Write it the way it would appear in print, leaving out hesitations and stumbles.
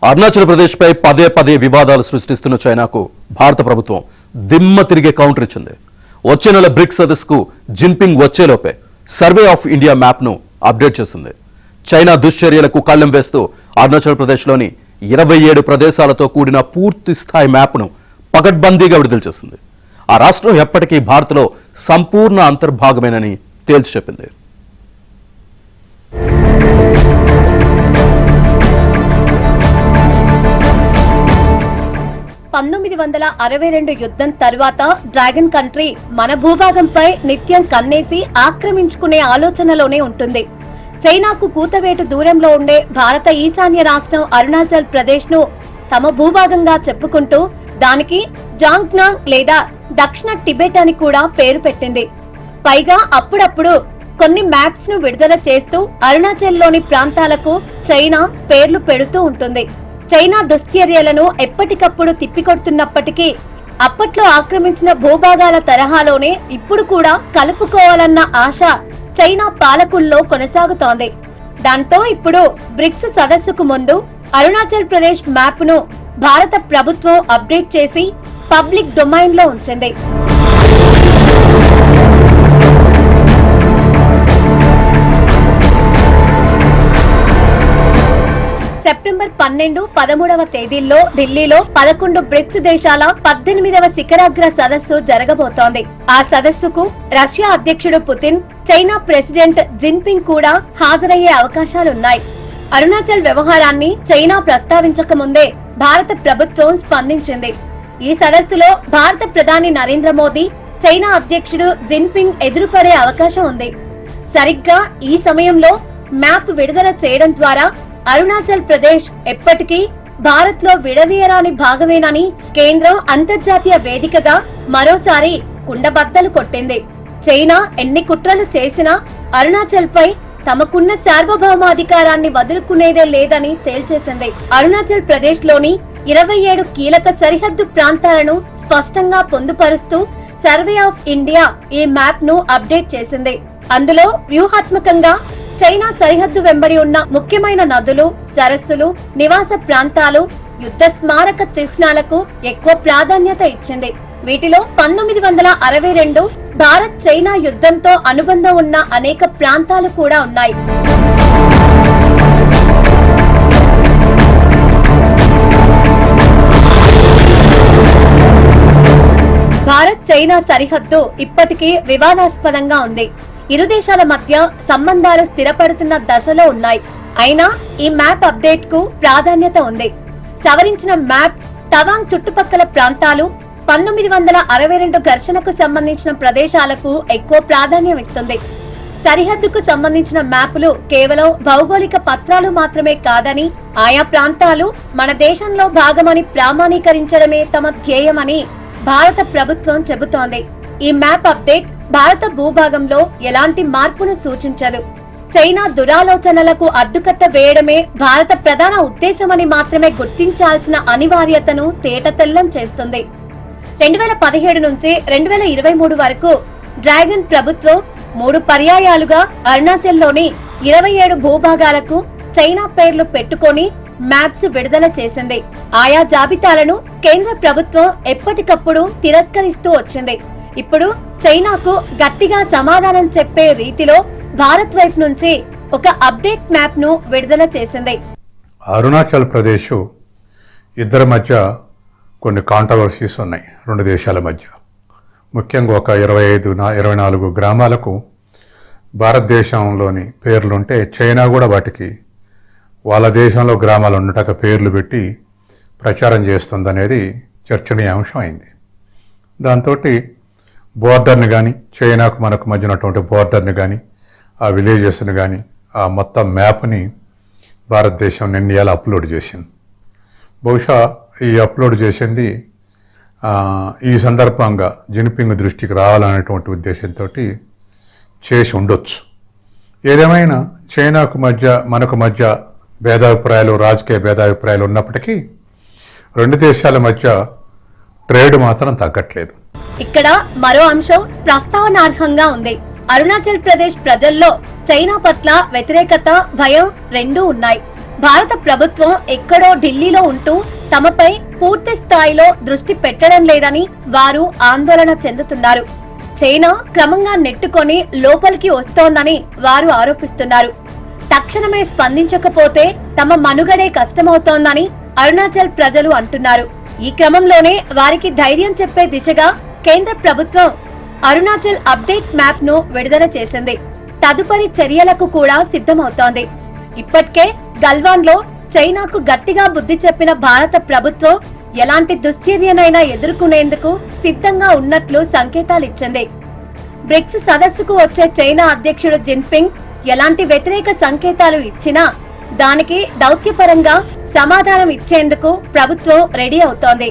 అరుణాచల్ ప్రదేశ్ పై పదే పదే వివాదాలు సృష్టిస్తున్న చైనాకు భారత ప్రభుత్వం దిమ్మ తిరిగే కౌంటర్ ఇచ్చింది. వచ్చే నెల బ్రిక్స్ సదస్సుకు జిన్పింగ్ వచ్చేలోపే సర్వే ఆఫ్ ఇండియా మ్యాప్ ను అప్డేట్ చేసింది. చైనా దుశ్చర్యలకు కళ్లెం వేస్తూ అరుణాచల్ ప్రదేశ్లోని 27 ప్రదేశాలతో కూడిన పూర్తి స్థాయి మ్యాప్ను పకడ్బందీగా విడుదల చేసింది. ఆ రాష్ట్రం ఎప్పటికీ భారత్లో సంపూర్ణ అంతర్భాగమేనని తేల్చి చెప్పింది. యుద్ధం తర్వాత డ్రాగన్ కంట్రీ మన భూభాగంపై నిత్యం కన్నేసి ఆక్రమించుకునే ఆలోచనలోనే ఉంటుంది. చైనాకు కూతవేటు దూరంలో ఉండే భారత ఈశాన్య రాష్ట్రం అరుణాచల్ ప్రదేశ్ ను తమ భూభాగంగా చెప్పుకుంటూ దానికి జాంగ్నాంగ్ లేదా దక్షిణ టిబెట్ అని కూడా పేరు పెట్టింది. పైగా అప్పుడప్పుడు కొన్ని మ్యాప్స్ ను విడుదల చేస్తూ అరుణాచల్ లోని ప్రాంతాలకు చైనా పేర్లు పెడుతూ ఉంటుంది. చైనా దుశ్చర్యలను ఎప్పటికప్పుడు తిప్పికొడుతున్నప్పటికీ అప్పట్లో ఆక్రమించిన భూభాగాల తరహాలోనే ఇప్పుడు కూడా కలుపుకోవాలన్న ఆశ చైనా పాలకుల్లో కొనసాగుతోంది. దాంతో ఇప్పుడు బ్రిక్స్ సదస్సుకు ముందు అరుణాచల్ ప్రదేశ్ మ్యాప్ ను భారత ప్రభుత్వం అప్డేట్ చేసి పబ్లిక్ డొమైన్ లో ఉంచింది. సెప్టెంబర్ 12, 13వ తేదీల్లో ఢిల్లీలో 11 బ్రిక్స్ దేశాల 18వ శిఖరాగ్ర సదస్సు జరగబోతోంది. ఆ సదస్సుకు రష్యా అధ్యక్షుడు పుతిన్, చైనా ప్రెసిడెంట్ జిన్పింగ్ కూడా హాజరయ్యే అవకాశాలున్నాయి. అరుణాచల్ వ్యవహారాన్ని చైనా ప్రస్తావించక ముందే భారత ప్రభుత్వం స్పందించింది. ఈ సదస్సులో భారత ప్రధాని నరేంద్ర మోదీ, చైనా అధ్యక్షుడు జిన్పింగ్ ఎదురుపడే అవకాశం ఉంది. సరిగ్గా ఈ సమయంలో మ్యాప్ విడుదల చేయడం ద్వారా అరుణాచల్ ప్రదేశ్ ఎప్పటికీ భారత్ లో విడదీయరాని భాగమేనని కేంద్రం అంతర్జాతీయ వేదికగా మరోసారి కుండబద్దలు కొట్టింది. చైనా ఎన్ని కుట్రలు చేసినా అరుణాచల్ పై తమకున్న సార్వభౌమాధికారాన్ని వదులుకునేదే లేదని తేల్చేసింది. అరుణాచల్ ప్రదేశ్ లోని 27 కీలక సరిహద్దు ప్రాంతాలను స్పష్టంగా పొందుపరుస్తూ సర్వే ఆఫ్ ఇండియా ఈ మ్యాప్ ను అప్డేట్ చేసింది. అందులో వ్యూహాత్మకంగా చైనా సరిహద్దు వెంబడి ఉన్న ముఖ్యమైన నదులు, సరస్సులు, నివాస ప్రాంతాలు, యుద్ధ స్మారక చిహ్నాలకు ఎక్కువ ప్రాధాన్యత ఇచ్చింది. వీటిలో 1962 భారత్ చైనా యుద్ధంతో అనుబంధం ఉన్న అనేక ప్రాంతాలు కూడా ఉన్నాయి. భారత్ చైనా సరిహద్దు ఇప్పటికీ వివాదాస్పదంగా ఉంది. ఇరు దేశాల మధ్య సంబంధాలు స్థిరపడుతున్న దశలో ఉన్నాయి. అయినా ఈ మ్యాప్ అప్డేట్ కు ప్రాధాన్యత ఉంది. సవరించిన మ్యాప్ తవాంగ్ చుట్టుపక్కల ప్రాంతాలు, 1962 ఘర్షణకు సంబంధించిన ప్రదేశాలకు ఎక్కువ ప్రాధాన్యం ఇస్తుంది. సరిహద్దుకు సంబంధించిన మ్యాపులు కేవలం భౌగోళిక పత్రాలు మాత్రమే కాదని, ఆయా ప్రాంతాలు మన దేశంలో భాగమని ప్రామాణీకరించడమే తమ ధ్యేయమని భారత ప్రభుత్వం చెబుతోంది. ఈ మ్యాప్ అప్డేట్ భారత భూభాగంలో ఎలాంటి మార్పును సూచించదు. చైనా దురాలోచనలకు అడ్డుకట్ట వేయడమే భారత ప్రధాన ఉద్దేశమని మాత్రమే గుర్తించాల్సిన అనివార్యతను తేటతెల్లం చేస్తుంది. 2017 నుంచి 2023 వరకు డ్రాగన్ ప్రభుత్వం 3 పర్యాయాలుగా అరుణాచల్లోని 27 భూభాగాలకు చైనా పేర్లు పెట్టుకొని మ్యాప్స్ విడుదల చేసింది. ఆయా జాబితాలను కేంద్ర ప్రభుత్వం ఎప్పటికప్పుడు తిరస్కరిస్తూ వచ్చింది. ఇప్పుడు చైనాకు గట్టిగా సమాధానం చెప్పే రీతిలో భారత్ వైపు నుంచి ఒక అప్డేట్ మ్యాప్ ను విడుదల చేసింది. అరుణాచల్ ప్రదేశ్ ఇద్దరి మధ్య కొన్ని కాంట్రవర్సీస్ ఉన్నాయి. 2 దేశాల మధ్య ముఖ్యంగా ఒక 24 గ్రామాలకు భారతదేశంలోని పేర్లుంటే చైనా కూడా వాటికి వాళ్ళ దేశంలో గ్రామాలు ఉండటక పేర్లు పెట్టి ప్రచారం చేస్తుందనేది చర్చనీయాంశం అయింది. దాంతో బోర్డర్ని కానీ, చైనాకు మనకు మధ్య ఉన్నటువంటి బోర్డర్ని కానీ, ఆ విలేజెస్ని కానీ, ఆ మొత్తం మ్యాప్ని భారతదేశం నిన్న అప్లోడ్ చేసింది. బహుశా ఈ అప్లోడ్ చేసింది ఈ సందర్భంగా జిన్పింగ్ దృష్టికి రావాలనేటువంటి ఉద్దేశంతో చేసి ఉండొచ్చు. ఏదేమైనా చైనాకు మధ్య మనకు మధ్య భేదాభిప్రాయాలు, రాజకీయ భేదాభిప్రాయాలు ఉన్నప్పటికీ 2 దేశాల మధ్య ట్రేడ్ మాత్రం తగ్గట్లేదు. ఇక్కడ మరో అంశం ప్రస్తావనార్హంగా ఉంది. అరుణాచల్ ప్రదేశ్ ప్రజల్లో చైనా పట్ల వ్యతిరేకత, భయం రెండూ ఉన్నాయి. భారత ప్రభుత్వం ఎక్కడో ఢిల్లీలో ఉంటూ తమపై పూర్తి స్థాయిలో దృష్టి పెట్టడం లేదని వారు ఆందోళన చెందుతున్నారు. చైనా క్రమంగా నెట్టుకొని లోపలికి వస్తోందని వారు ఆరోపిస్తున్నారు. తక్షణమే స్పందించకపోతే తమ మనుగడే కష్టమవుతోందని అరుణాచల్ ప్రజలు అంటున్నారు. ఈ క్రమంలోనే వారికి ధైర్యం చెప్పే దిశగా కేంద్ర ప్రభుత్వం అరుణాచల్ అప్డేట్ మ్యాప్ ను విడుదల చేసింది. తదుపరి చర్యలకు కూడా సిద్ధమవుతోంది. ఇప్పటికే గల్వాన్ లో చైనాకు గట్టిగా బుద్ధి చెప్పిన భారత ప్రభుత్వం ఎలాంటి దుశ్చర్యనైనా ఎదుర్కొనేందుకు సిద్ధంగా ఉన్నట్లు సంకేతాలిచ్చింది. బ్రిక్స్ సదస్సుకు వచ్చే చైనా అధ్యక్షుడు జిన్పింగ్ ఎలాంటి వ్యతిరేక సంకేతాలు ఇచ్చినా దానికి దౌత్యపరంగా సమాధానం ఇచ్చేందుకు ప్రభుత్వం రెడీ అవుతోంది.